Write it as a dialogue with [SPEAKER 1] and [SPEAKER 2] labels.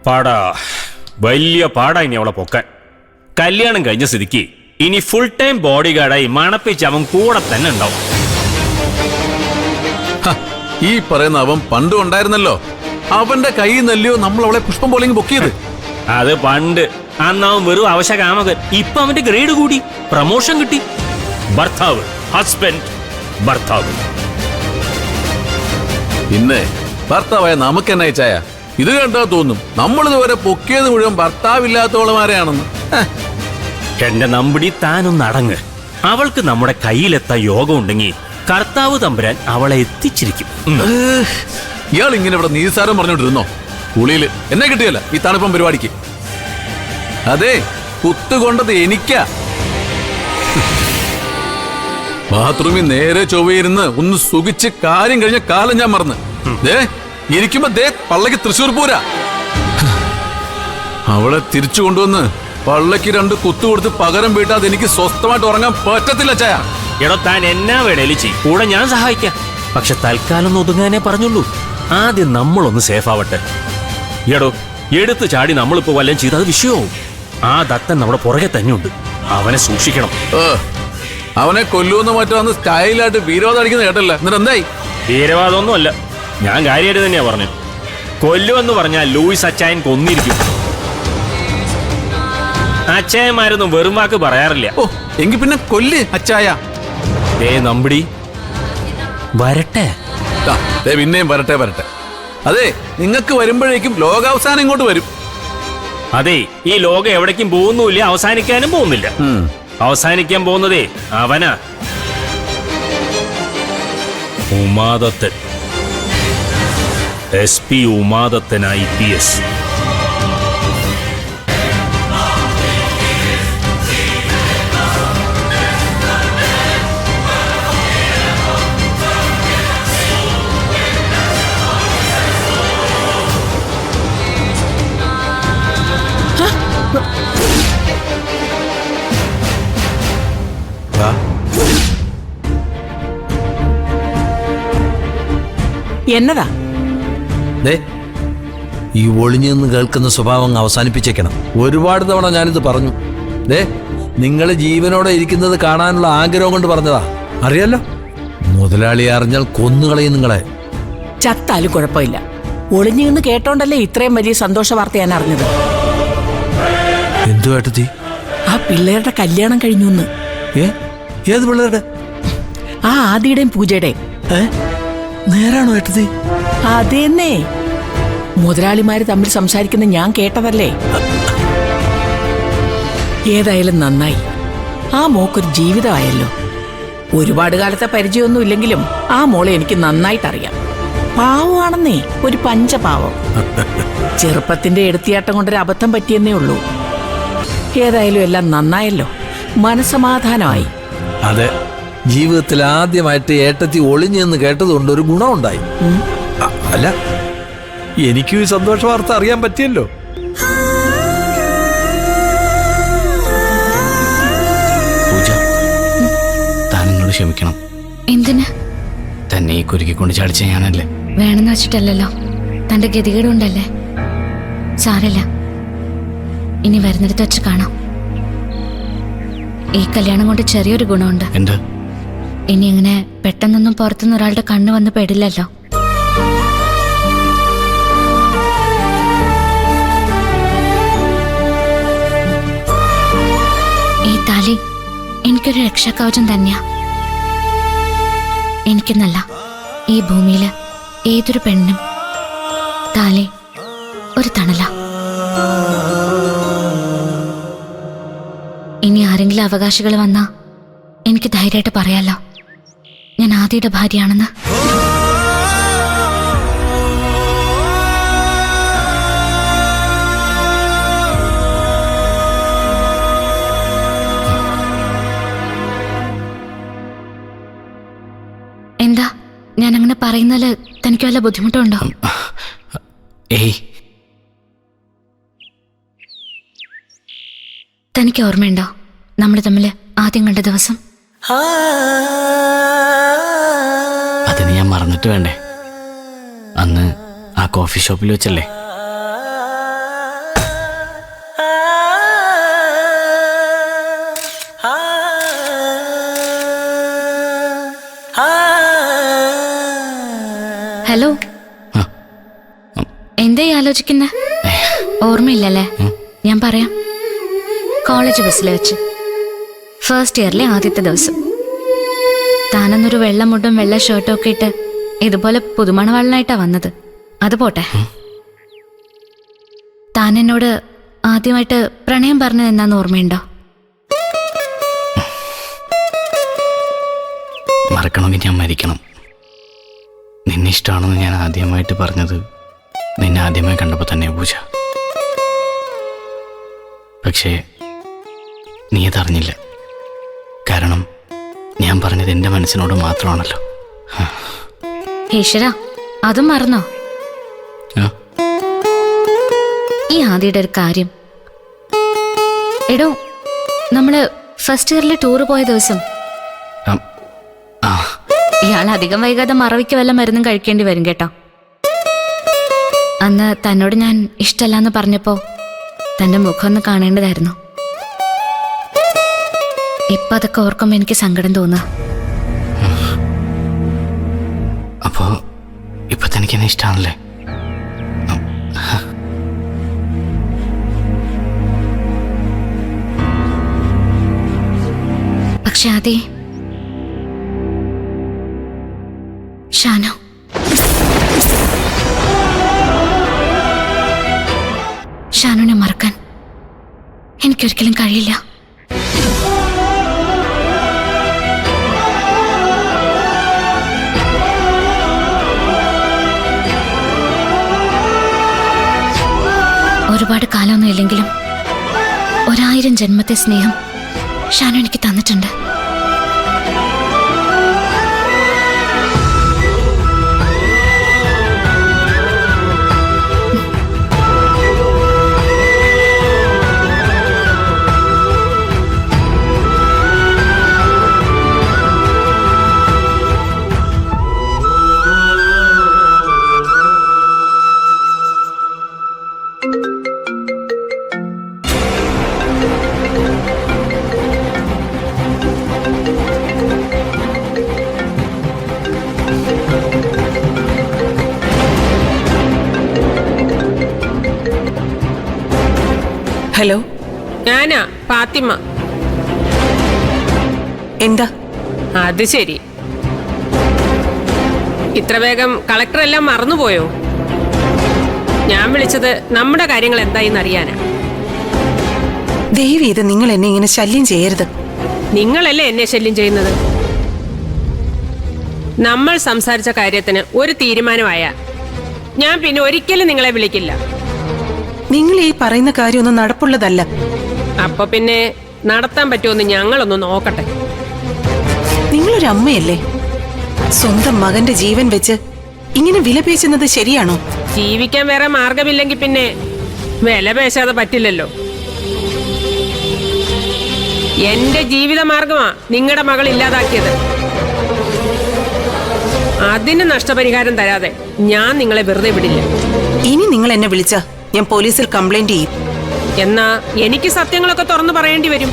[SPEAKER 1] പാടാ, വലിയ പാടാ ഇനി അവളെ പൊക്കാൻ. കല്യാണം കഴിഞ്ഞ സ്ഥിതിക്ക് ഇനി ഫുൾ ടൈം ബോഡി ഗാർഡായി മണപ്പിച്ച് അവൻ കൂടെ തന്നെ ഉണ്ടാവും.
[SPEAKER 2] ഈ പറയുന്ന അവൻ പണ്ടും ഉണ്ടായിരുന്നല്ലോ. അവന്റെ കൈ നല്ലയോ നമ്മൾ അവളെ പുഷ്പം പോലെ പൊക്കിയത്.
[SPEAKER 1] അത് പണ്ട്. അന്ന് അവൻ വെറും അവശകാമകൻ. ഇപ്പൊ അവന്റെ ഗ്രേഡ് കൂടി, പ്രമോഷൻ കിട്ടി. ഭർത്താവ്, ഹസ്ബൻഡ്, ഭർത്താവ്.
[SPEAKER 2] പിന്നെ ഭർത്താവായ നമുക്ക് എന്നാ ചായ? ഇത് കണ്ടാ തോന്നും നമ്മളിതുവരെ പൊക്കിയത് മുഴുവൻ ഭർത്താവില്ലാത്തവളമാരെയാണെന്ന്.
[SPEAKER 1] എന്റെ നമ്പിടി, താനൊന്ന് അടങ്ങ്. അവൾക്ക് നമ്മുടെ കയ്യിലെത്താൻ യോഗം ഉണ്ടെങ്കിൽ കർത്താവ് തമ്പുരാൻ അവളെ എത്തിച്ചിരിക്കും.
[SPEAKER 2] ഇയാൾ ഇങ്ങനെ ഇവിടെ നീസാരം പറഞ്ഞോണ്ടിരുന്നോ? കുളിയില് എന്നെ കിട്ടിയല്ല ഈ തണുപ്പം പരിപാടിക്ക്. അതെ, കുത്തുകൊണ്ടത് എനിക്കാ. ബാത്റൂമിൽ നേരെ ചൊവ്വയിരുന്ന് ഒന്ന് സുഖിച്ച് കാര്യം കഴിഞ്ഞ കാലം ഞാൻ മറന്ന് ഇരിക്കുമ്പോ പള്ളക്ക് തൃശ്ശൂർ പൂരാ. അവളെ തിരിച്ചു കൊണ്ടുവന്ന് പള്ളക്ക് 2 കുത്തു കൊടുത്ത് പകരം വീട്ടാതെ എനിക്ക് സ്വസ്ഥമായിട്ട് ഉറങ്ങാൻ പറ്റത്തില്ല ചായ.
[SPEAKER 1] എടോ, താൻ എന്നാ വേണേലും ചെയ്യും, കൂടെ ഞാൻ സഹായിക്കാം. പക്ഷെ തൽക്കാലം ഒന്ന് ഒതുങ്ങാനേ പറഞ്ഞുള്ളൂ. ആദ്യം നമ്മളൊന്ന് സേഫ് ആവട്ടെ. എടോ, എടുത്തു ചാടി നമ്മളിപ്പോ വല്ലതും ചെയ്ത് അത് വിഷയവും. ആ ദത്തൻ നമ്മുടെ പുറകെ തന്നെയുണ്ട്, അവനെ സൂക്ഷിക്കണം.
[SPEAKER 2] അവനെ കൊല്ലൂന്ന് മറ്റോ സ്റ്റൈലായിട്ട് വീരവാദം അടിക്കുന്ന കേട്ടല്ല. എന്നിട്ട് എന്തായി?
[SPEAKER 1] വീരവാദമൊന്നും അല്ല, ഞാൻ കാര്യമായിട്ട് തന്നെയാ പറഞ്ഞു. കൊല്ലുമെന്ന് പറഞ്ഞാൽ ലൂയിസ് അച്ചായൻ കൊന്നിരിക്കും. അച്ചായന്മാരൊന്നും വെറും വാക്ക് പറയാറില്ല.
[SPEAKER 2] ഓ, എങ്കിൽ പിന്നെ കൊല്ല് അച്ചായ.
[SPEAKER 1] നമ്പിടി, വരട്ടെ.
[SPEAKER 2] പിന്നെയും വരട്ടെ വരട്ടെ. അതെ, നിങ്ങൾക്ക് വരുമ്പോഴേക്കും ലോകാവസാനം ഇങ്ങോട്ട് വരും.
[SPEAKER 1] അതെ, ഈ ലോകം എവിടേക്കും പോകുന്നില്ല, അവസാനിക്കാനും പോകുന്നില്ല. അവസാനിക്കാൻ പോകുന്നതേ അവനാ. Umadathan, SP Umadathan IPS.
[SPEAKER 3] എന്നതാ
[SPEAKER 4] ഈ ഒളിഞ്ഞു നിന്ന് കേൾക്കുന്ന സ്വഭാവം അവസാനിപ്പിച്ചേക്കണം. ഒരുപാട് തവണ ഞാനിത് പറഞ്ഞു. നിങ്ങൾ ജീവനോടെ ഇരിക്കുന്നത് കാണാനുള്ള ആഗ്രഹം കൊണ്ട് പറഞ്ഞതാ. അറിയാലോ, മുതലാളി അറിഞ്ഞാൽ കൊന്നുകളയും നിങ്ങളെ.
[SPEAKER 3] ചത്താലും കുഴപ്പമില്ല. ഒളിഞ്ഞു നിന്ന് കേട്ടോണ്ടല്ലേ ഇത്രയും വലിയ സന്തോഷ വാർത്ത ഞാൻ അറിഞ്ഞത്.
[SPEAKER 4] എന്തു ഏട്ടത്തി?
[SPEAKER 3] ആ പിള്ളേരുടെ കല്യാണം കഴിഞ്ഞു.
[SPEAKER 4] ഏത് പിള്ളേരുടെ?
[SPEAKER 3] ആ ആദിയുടെയും പൂജയുടെയും.
[SPEAKER 4] നേരാണോ ഏട്ടത്തി?
[SPEAKER 3] അതെന്നെ, മുതലാളിമാര് തമ്മിൽ സംസാരിക്കുന്ന ഞാൻ കേട്ടതല്ലേ. ഏതായാലും നന്നായി. ആ മോക്കൊരു ജീവിതമായല്ലോ. ഒരുപാട് കാലത്തെ പരിചയമൊന്നും ഇല്ലെങ്കിലും ആ മോളെ എനിക്ക് നന്നായിട്ടറിയാം. പാവമാണെന്നേ, ഒരു പഞ്ചപാവം. ചെറുപ്പത്തിന്റെ എടുത്തിയാട്ടം കൊണ്ടൊരു അബദ്ധം പറ്റിയെന്നേ ഉള്ളൂ. ഏതായാലും എല്ലാം നന്നായല്ലോ, മനസമാധാനമായി.
[SPEAKER 4] അതെ, ജീവിതത്തിൽ ആദ്യമായിട്ട് ഏട്ടത്തി ഒളിഞ്ഞെന്ന് കേട്ടതുകൊണ്ട് ഒരു ഗുണമുണ്ടായി. അല്ല, എനിക്കും ഈ സന്തോഷ വാർത്ത അറിയാൻ പറ്റിയല്ലോ.
[SPEAKER 5] പൂജ, താനെന്നോട് ക്ഷമിക്കണം.
[SPEAKER 6] എന്തിന്?
[SPEAKER 5] തന്നെ ഈ കുരുക്കിക്കൊണ്ട് ചാടിച്ച ഞാനല്ലേ.
[SPEAKER 6] വേണമെന്ന് വെച്ചിട്ടല്ലോ, തന്റെ ഗതികേട് കൊണ്ടല്ലേ. സാരല്ല, ഇനി വരുന്നിടത്ത് വെച്ച് കാണാം. ഈ കല്യാണം കൊണ്ട് ചെറിയൊരു ഗുണമുണ്ട്.
[SPEAKER 5] എന്ത്?
[SPEAKER 6] ഇനി ഇങ്ങനെ പെട്ടെന്നൊന്നും പുറത്തുനിന്ന് ഒരാളുടെ കണ്ണ് വന്ന് പെടില്ലല്ലോ. ഈ താലി എനിക്കൊരു രക്ഷാകവചം തന്നെയാ. എനിക്കെന്നല്ല, ഈ ഭൂമിയില് ഏതൊരു പെണ്ണിനും താലി ഒരു തണല. ഇനി ആരെങ്കിലും അവകാശികൾ വന്നാ എനിക്ക് ധൈര്യമായിട്ട് പറയാലോ, ഞാൻ ആദിയുടെ ഭാര്യയാണെന്ന്. എന്താ, ഞാൻ അങ്ങനെ പറയുന്നതില് തനിക്ക് വല്ല ബുദ്ധിമുട്ടുണ്ടോ?
[SPEAKER 5] ഏയ്,
[SPEAKER 6] തനിക്ക് ഓർമ്മയുണ്ടോ നമ്മൾ തമ്മിൽ ആദ്യം കണ്ട ദിവസം?
[SPEAKER 5] അതിന് ഞാൻ മറന്നിട്ട് വേണ്ടേ? അന്ന് ആ കോഫി ഷോപ്പിൽ വെച്ചല്ലേ?
[SPEAKER 6] ഹലോ
[SPEAKER 5] ആ,
[SPEAKER 6] എന്തായി ആലോചിക്കുന്നെ? ഓർമ്മയില്ലല്ലേ? ഞാൻ പറയാം. കോളേജ് ബസ്സിൽ വെച്ച് ഫസ്റ്റ് ഇയറിലെ ആദ്യത്തെ ദിവസം താനെന്നൊരു വെള്ള മുണ്ടും വെള്ള ഷർട്ടും ഒക്കെ ഇട്ട് ഇതുപോലെ പുതുമണവാളനായിട്ടാ വന്നത്. അത് പോട്ടെ, താൻ എന്നോട് ആദ്യമായിട്ട് പ്രണയം പറഞ്ഞത് എന്നാന്ന് ഓർമ്മയുണ്ടോ?
[SPEAKER 5] മറക്കണമെങ്കിൽ ഞാൻ മരിക്കണം. നിന്നെ ഇഷ്ടമാണെന്ന് ഞാൻ ആദ്യമായിട്ട് പറഞ്ഞത് നിന്നെ ആദ്യമായി കണ്ടപ്പോൾ തന്നെ പൂജ. പക്ഷേ നീ അതറിഞ്ഞില്ല. കാരണം ഞാൻ പറഞ്ഞത് എൻ്റെ മനസ്സിനോട് മാത്രമാണല്ലോ.
[SPEAKER 6] ഈശ്വരാ, അതും മറന്നോ?
[SPEAKER 5] ആ,
[SPEAKER 6] ഈ ആദ്യയുടെ ഒരു കാര്യം. എടോ, നമ്മള് ഫസ്റ്റ് ഇയറിൽ ടൂറ് പോയ ദിവസം
[SPEAKER 5] ആ, ആ,
[SPEAKER 6] ഇയാൾ അധികം വൈകാതെ മറവിക്ക് വല്ല മരുന്നും കഴിക്കേണ്ടി വരും കേട്ടോ. അന്ന് തന്നോട് ഞാൻ ഇഷ്ടമല്ലാന്ന് പറഞ്ഞപ്പോ തന്റെ മുഖം ഒന്ന് കാണേണ്ടതായിരുന്നു. ഇപ്പൊ അതൊക്കെ ഓർക്കുമ്പോ എനിക്ക് സങ്കടം തോന്നുക.
[SPEAKER 5] അപ്പോൾ ഇപ്പൊ തനിക്ക് എന്നെ ഇഷ്ടമാണല്ലേ?
[SPEAKER 6] പക്ഷെ അതെ ഷാനു, ഷാനുവിനെ മറക്കാൻ എനിക്കൊരിക്കലും കഴിയില്ല. ഒരുപാട് കാലമൊന്നും ഇല്ലെങ്കിലും 1000 ജന്മത്തെ സ്നേഹം ഷാനു എനിക്ക് തന്നിട്ടുണ്ട്.
[SPEAKER 3] ഹലോ,
[SPEAKER 7] ഞാനാ ഫാത്തിമ.
[SPEAKER 3] എന്താ?
[SPEAKER 7] അത് ശരി, ഇത്ര വേഗം കളക്ടർ എല്ലാം മറന്നുപോയോ? ഞാൻ വിളിച്ചത് നമ്മുടെ കാര്യങ്ങൾ എന്തായിന്ന് അറിയാനാ.
[SPEAKER 8] ദേവി, ഇത് നിങ്ങൾ എന്നെ ഇങ്ങനെ ശല്യം ചെയ്യരുത്.
[SPEAKER 7] നിങ്ങളല്ലേ എന്നെ ശല്യം ചെയ്യുന്നത്? നമ്മൾ സംസാരിച്ച കാര്യത്തിന് ഒരു തീരുമാനമായ ഞാൻ പിന്നെ ഒരിക്കലും നിങ്ങളെ വിളിക്കില്ല.
[SPEAKER 8] നിങ്ങൾ ഈ പറയുന്ന കാര്യമൊന്നും നടപ്പുള്ളതല്ല.
[SPEAKER 7] അപ്പൊ പിന്നെ നടത്താൻ പറ്റുമെന്ന് ഞങ്ങളൊന്ന് നോക്കട്ടെ.
[SPEAKER 8] നിങ്ങളൊരു അമ്മയല്ലേ? സ്വന്തം മകന്റെ ജീവൻ വെച്ച് ഇങ്ങനെ വിലപേശുന്നത് ശരിയാണോ?
[SPEAKER 7] ജീവിക്കാൻ വേറെ മാർഗമില്ലെങ്കിൽ പിന്നെ വില പേശാതെ പറ്റില്ലല്ലോ. എന്റെ ജീവിത മാർഗമാ നിങ്ങളുടെ മകൾ ഇല്ലാതാക്കിയത്. അതിന് നഷ്ടപരിഹാരം തരാതെ ഞാൻ നിങ്ങളെ വെറുതെ വിടില്ല.
[SPEAKER 8] ഇനി നിങ്ങൾ എന്നെ വിളിച്ച ഞാൻ പോലീസിൽ കംപ്ലൈന്റ് ചെയ്യും.
[SPEAKER 7] എന്നാ എനിക്ക് സത്യങ്ങളൊക്കെ തുറന്നു പറയേണ്ടി വരും.